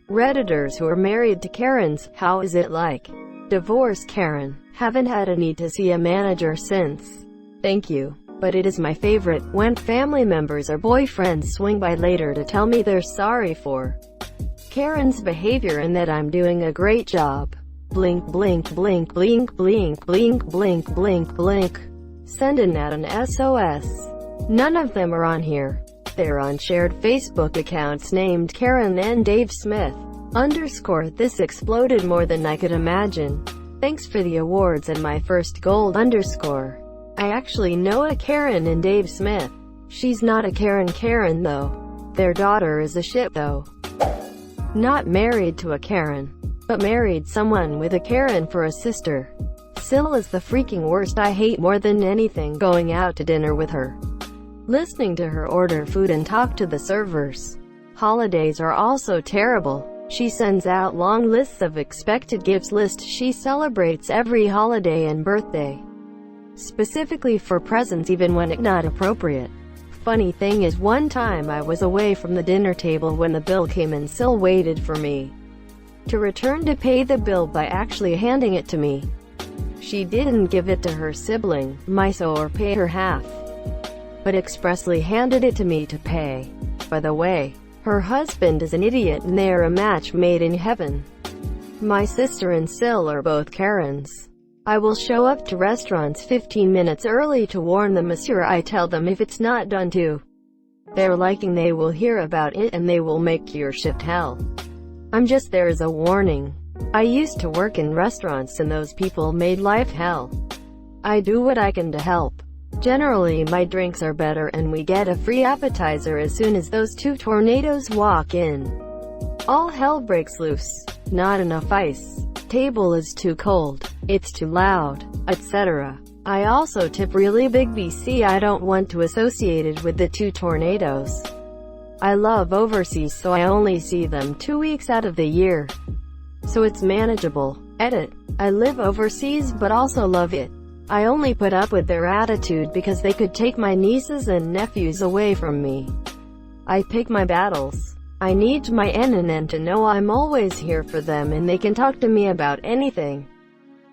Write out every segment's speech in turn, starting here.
Redditors who are married to Karens, how is it like? Divorce Karen. Haven't had a need to see a manager since. Thank you. But it is my favorite when family members or boyfriends swing by later to tell me they're sorry for Karen's behavior and that I'm doing a great job. Blink blink blink blink blink blink blink blink blink. Sending out an SOS. None of them are on here. They're on shared Facebook accounts named Karen and Dave Smith. _ This exploded more than I could imagine. Thanks for the awards and my first gold _ I actually know a Karen and Dave Smith. She's not a Karen though. Their daughter is a shit though. Not married to a Karen, but married someone with a Karen for a sister. Syl is the freaking worst. I hate more than anything going out to dinner with her. Listening to her order food and talk to the servers. Holidays are also terrible. She sends out long lists of expected gifts she celebrates every holiday and birthday. Specifically for presents even when it's not appropriate. Funny thing is, one time I was away from the dinner table when the bill came and Syl waited for me to return to pay the bill by actually handing it to me. She didn't give it to her sibling, Miso, or pay her half, but expressly handed it to me to pay. By the way, her husband is an idiot and they're a match made in heaven. My sister and Syl are both Karens. I will show up to restaurants 15 minutes early to warn the monsieur. I tell them if it's not done to their liking they will hear about it and they will make your shift hell. I'm just there as a warning. I used to work in restaurants and those people made life hell. I do what I can to help. Generally my drinks are better and we get a free appetizer as soon as those two tornadoes walk in. All hell breaks loose. Not enough ice. Table is too cold. It's too loud, etc. I also tip really big BC. I don't want to associate it with the two tornadoes. I love overseas so I only see them 2 weeks out of the year. So it's manageable. Edit. I live overseas but also love it. I only put up with their attitude because they could take my nieces and nephews away from me. I pick my battles. I need my NNN to know I'm always here for them and they can talk to me about anything.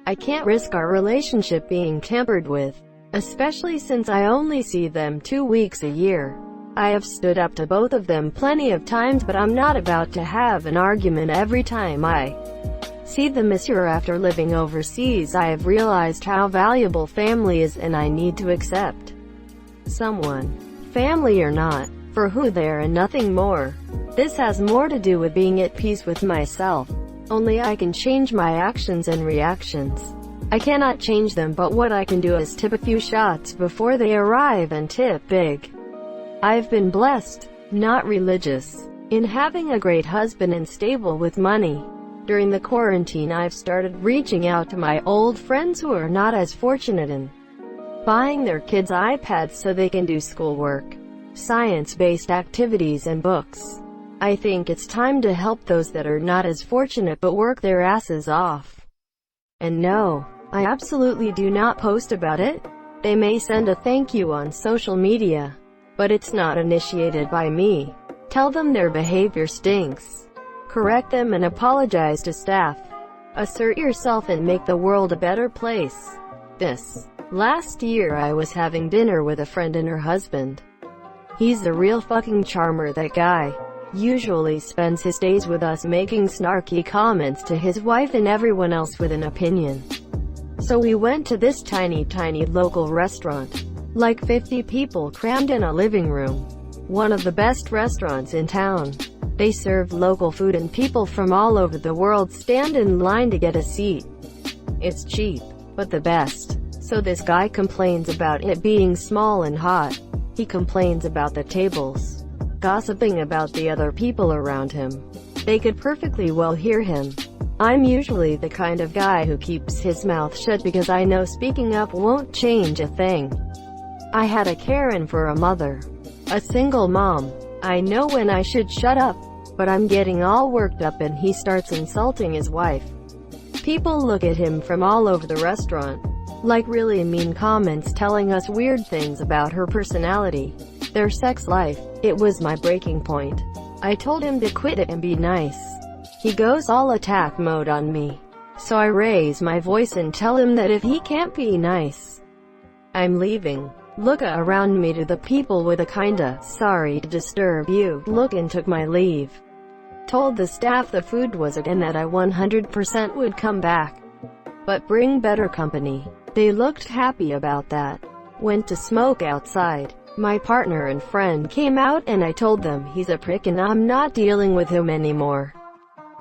I can't risk our relationship being tampered with, especially since I only see them 2 weeks a year. I have stood up to both of them plenty of times, but I'm not about to have an argument every time I see the monsieur. After living overseas, I have realized how valuable family is and I need to accept someone, family or not, for who they are and nothing more. This has more to do with being at peace with myself. Only I can change my actions and reactions. I cannot change them, but what I can do is tip a few shots before they arrive and tip big. I've been blessed, not religious, in having a great husband and stable with money. During the quarantine I've started reaching out to my old friends who are not as fortunate and buying their kids iPads so they can do schoolwork, science-based activities and books. I think it's time to help those that are not as fortunate but work their asses off. And no, I absolutely do not post about it. They may send a thank you on social media, but it's not initiated by me. Tell them their behavior stinks. Correct them and apologize to staff. Assert yourself and make the world a better place. This last year I was having dinner with a friend and her husband. He's the real fucking charmer. That guy usually spends his days with us making snarky comments to his wife and everyone else with an opinion. So we went to this tiny local restaurant. Like 50 people crammed in a living room. One of the best restaurants in town. They serve local food and people from all over the world stand in line to get a seat. It's cheap, but the best. So this guy complains about it being small and hot. He complains about the tables, gossiping about the other people around him. They could perfectly well hear him. I'm usually the kind of guy who keeps his mouth shut because I know speaking up won't change a thing. I had a Karen for a mother, a single mom. I know when I should shut up, but I'm getting all worked up and he starts insulting his wife. People look at him from all over the restaurant, like really mean comments telling us weird things about her personality, their sex life. It was my breaking point. I told him to quit it and be nice. He goes all attack mode on me. So I raise my voice and tell him that if he can't be nice, I'm leaving. Look around me to the people with a kinda "sorry to disturb you" look and took my leave. Told the staff the food was good and that I 100% would come back, but bring better company. They looked happy about that. Went to smoke outside. My partner and friend came out and I told them he's a prick and I'm not dealing with him anymore.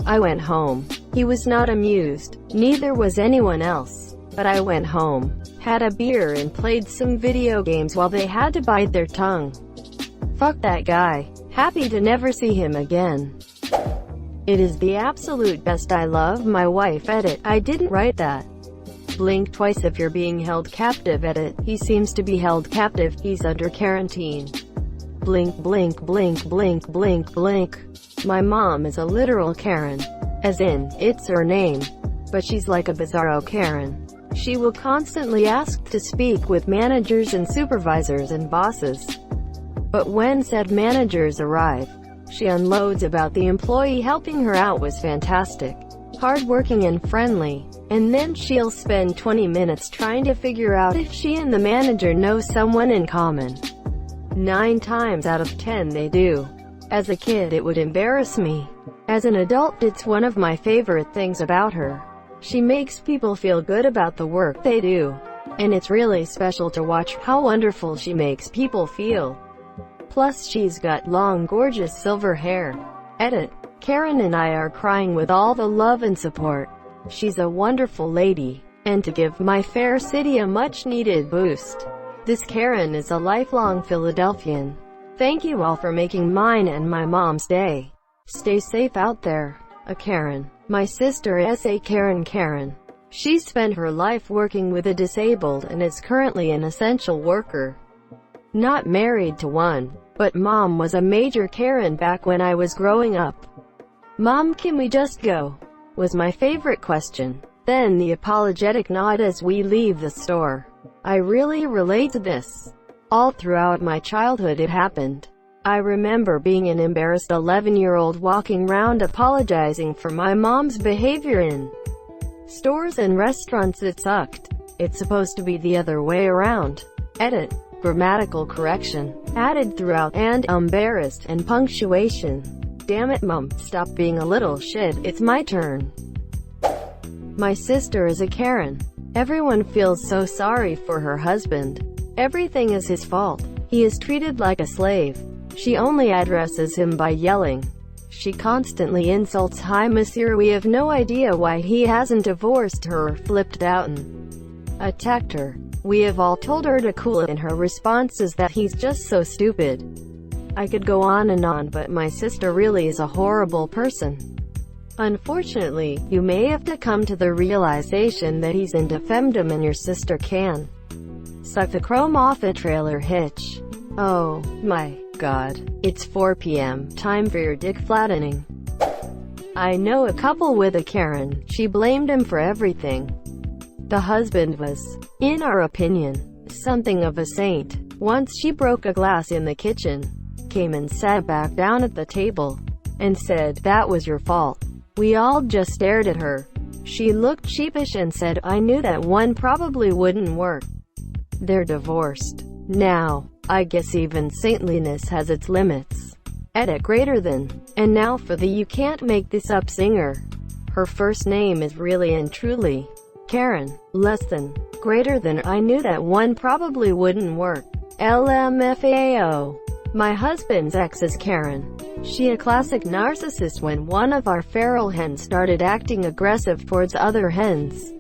I went home. He was not amused. Neither was anyone else. But I went home, had a beer and played some video games while they had to bite their tongue. Fuck that guy. Happy to never see him again. It is the absolute best. I love my wife. Edit. I didn't write that. Blink twice if you're being held captive. Edit. He seems to be held captive. He's under quarantine. Blink, blink, blink, blink, blink, blink. My mom is a literal Karen. As in, it's her name. But she's like a bizarro Karen. She will constantly ask to speak with managers and supervisors and bosses. But when said managers arrive, she unloads about the employee helping her out was fantastic, hardworking and friendly. And then she'll spend 20 minutes trying to figure out if she and the manager know someone in common. 9 times out of 10 they do. As a kid it would embarrass me. As an adult it's one of my favorite things about her. She makes people feel good about the work they do. And it's really special to watch how wonderful she makes people feel. Plus she's got long gorgeous silver hair. Edit. Karen and I are crying with all the love and support. She's a wonderful lady. And to give my fair city a much-needed boost, this Karen is a lifelong Philadelphian. Thank you all for making mine and my mom's day. Stay safe out there. A Karen. My sister is a Karen. She spent her life working with the disabled and is currently an essential worker. Not married to one, but mom was a major Karen back when I was growing up. Mom, can we just go? Was my favorite question. Then the apologetic nod as we leave the store. I really relate to this. All throughout my childhood it happened. I remember being an embarrassed 11-year-old walking round apologizing for my mom's behavior in stores and restaurants. It sucked. It's supposed to be the other way around. Edit. Grammatical correction added throughout, and embarrassed, and punctuation. Damn it, Mom, stop being a little shit. It's my turn. My sister is a Karen. Everyone feels so sorry for her husband. Everything is his fault. He is treated like a slave. She only addresses him by yelling. She constantly insults "Hi monsieur, we have no idea why he hasn't divorced her or flipped out and attacked her. We have all told her to cool it and her response is that he's just so stupid." I could go on and on, but my sister really is a horrible person. Unfortunately, you may have to come to the realization that he's into femdom and your sister can suck the chrome off a trailer hitch. Oh my God. It's 4 p.m. Time for your dick flattening. I know a couple with a Karen. She blamed him for everything. The husband was, in our opinion, something of a saint. Once she broke a glass in the kitchen, came and sat back down at the table, and said, "That was your fault." We all just stared at her. She looked sheepish and said, "I knew that one probably wouldn't work." They're divorced now. I guess even saintliness has its limits. Edit. Greater than. And now for the "you can't make this up" singer. Her first name is really and truly Karen. Less than. Greater than. I knew that one probably wouldn't work. LMFAO. My husband's ex is Karen. She a classic narcissist. When one of our feral hens started acting aggressive towards other hens,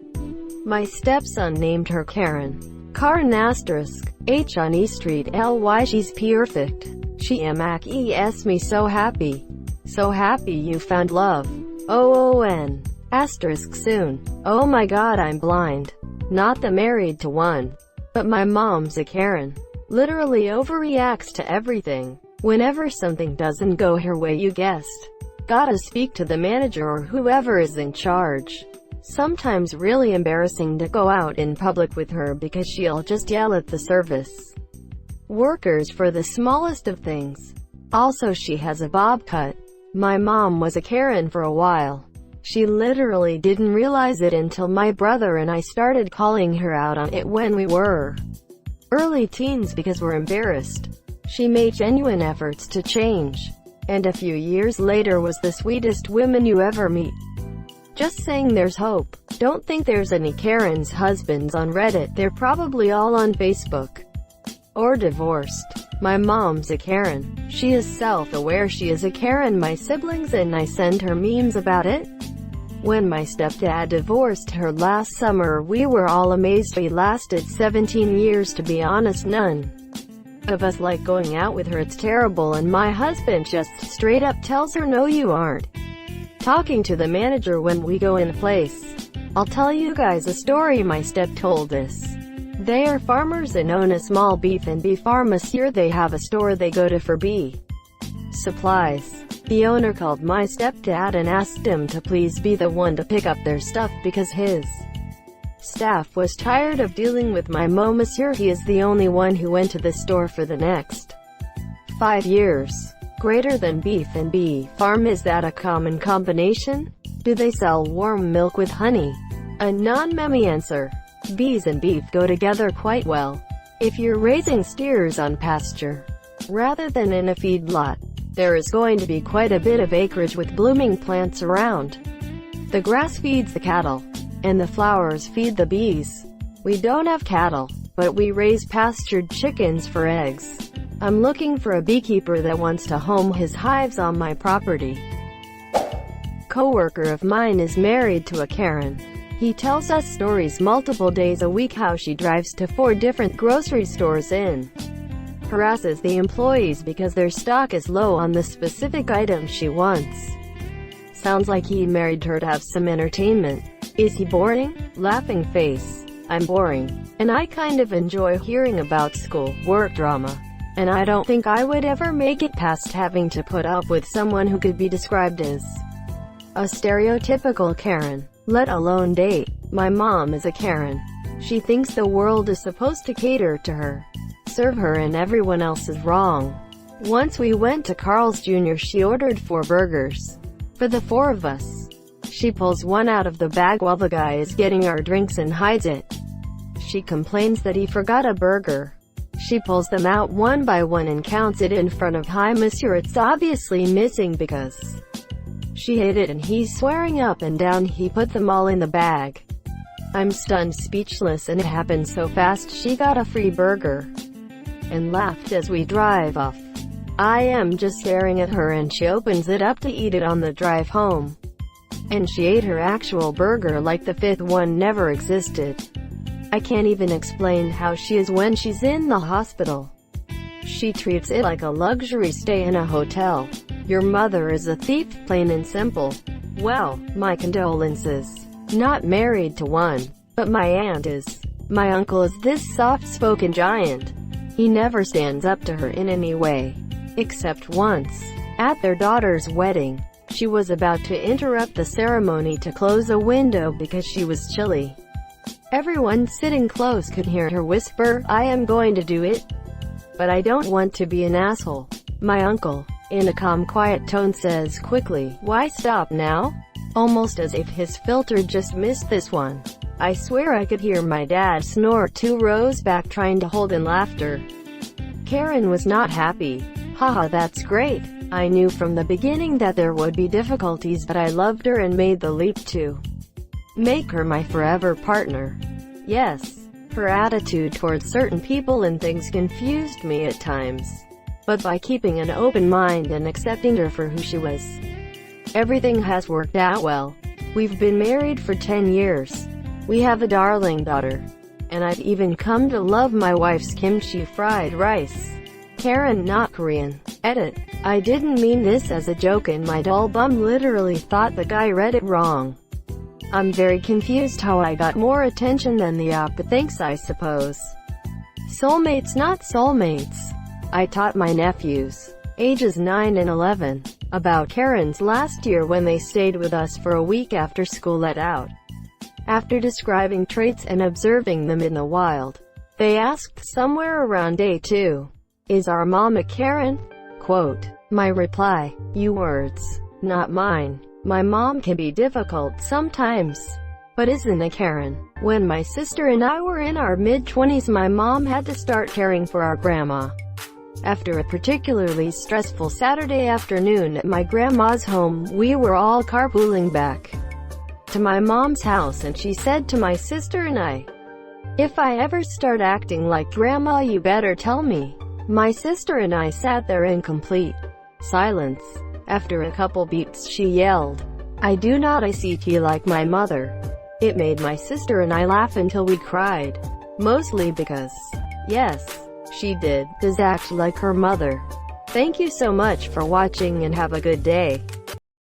my stepson named her Karen. Karen asterisk. H on E Street LY. She's perfect. She es me so happy. So happy you found love. OON. Asterisk soon. Oh my God, I'm blind. Not the married to one. But my mom's a Karen. Literally overreacts to everything. Whenever something doesn't go her way, you guessed, gotta speak to the manager or whoever is in charge. Sometimes really embarrassing to go out in public with her because she'll just yell at the service workers for the smallest of things. Also, she has a bob cut. My mom was a Karen for a while. She literally didn't realize it until my brother and I started calling her out on it when we were early teens because we're embarrassed. She made genuine efforts to change, and a few years later was the sweetest woman you ever meet. Just saying, there's hope. Don't think there's any Karen's husbands on Reddit. They're probably all on Facebook or divorced. My mom's a Karen. She is self-aware she is a Karen. My siblings and I send her memes about it. When my stepdad divorced her last summer, we were all amazed. He lasted 17 years. To be honest, none of us like going out with her. It's terrible, and my husband just straight up tells her, no, you aren't talking to the manager when we go in place. I'll tell you guys a story my step told us. They are farmers and own a small beef and beef pharmacy. They have a store they go to for bee supplies. The owner called my stepdad and asked him to please be the one to pick up their stuff because his staff was tired of dealing with my monsieur. He is the only one who went to the store for the next 5 years. Greater than beef and bee farm, is that a common combination? Do they sell warm milk with honey? A non-memmy answer. Bees and beef go together quite well. If you're raising steers on pasture rather than in a feedlot, there is going to be quite a bit of acreage with blooming plants around. The grass feeds the cattle, and the flowers feed the bees. We don't have cattle, but we raise pastured chickens for eggs. I'm looking for a beekeeper that wants to home his hives on my property. Coworker of mine is married to a Karen. He tells us stories multiple days a week how she drives to 4 different grocery stores and harasses the employees because their stock is low on the specific item she wants. Sounds like he married her to have some entertainment. Is he boring? Laughing face. I'm boring. And I kind of enjoy hearing about school, work drama. And I don't think I would ever make it past having to put up with someone who could be described as a stereotypical Karen, let alone date. My mom is a Karen. She thinks the world is supposed to cater to her, serve her, and everyone else is wrong. Once we went to Carl's Jr. She ordered 4 burgers for the 4 of us. She pulls one out of the bag while the guy is getting our drinks and hides it. She complains that he forgot a burger. She pulls them out one by one and counts it in front of hi monsieur. It's obviously missing because she hid it, and he's swearing up and down he put them all in the bag. I'm stunned, speechless, and it happened so fast. She got a free burger and laughed as we drive off. I am just staring at her, and she opens it up to eat it on the drive home. And she ate her actual burger like the 5th one never existed. I can't even explain how she is when she's in the hospital. She treats it like a luxury stay in a hotel. Your mother is a thief, plain and simple. Well, my condolences. Not married to one, but my aunt is. My uncle is this soft-spoken giant. He never stands up to her in any way. Except once. At their daughter's wedding. She was about to interrupt the ceremony to close a window because she was chilly. Everyone sitting close could hear her whisper, I am going to do it, but I don't want to be an asshole. My uncle, in a calm, quiet tone, says quickly, why stop now? Almost as if his filter just missed this one. I swear I could hear my dad snore 2 rows back, trying to hold in laughter. Karen was not happy. Haha, that's great. I knew from the beginning that there would be difficulties, but I loved her and made the leap to make her my forever partner. Yes, her attitude towards certain people and things confused me at times. But by keeping an open mind and accepting her for who she was, everything has worked out well. We've been married for 10 years. We have a darling daughter. And I've even come to love my wife's kimchi fried rice. Karen, not Korean. Edit. I didn't mean this as a joke, and my dull bum literally thought the guy read it wrong. I'm very confused how I got more attention than the op, but thanks, I suppose. Soulmates, not soulmates. I taught my nephews, ages 9 and 11, about Karens last year when they stayed with us for a week after school let out. After describing traits and observing them in the wild, they asked somewhere around day 2, is our mom a Karen? Quote, My reply: you words, not mine. My mom can be difficult sometimes, but isn't a Karen. When my sister and I were in our mid-20s, my mom had to start caring for our grandma. After a particularly stressful Saturday afternoon at my grandma's home, we were all carpooling back to my mom's house, and she said to my sister and I, "If I ever start acting like grandma, you better tell me." My sister and I sat there in complete silence. After a couple beeps, she yelled, "I do not ICT like my mother." It made my sister and I laugh until we cried. Mostly because, yes, she does act like her mother. Thank you so much for watching and have a good day.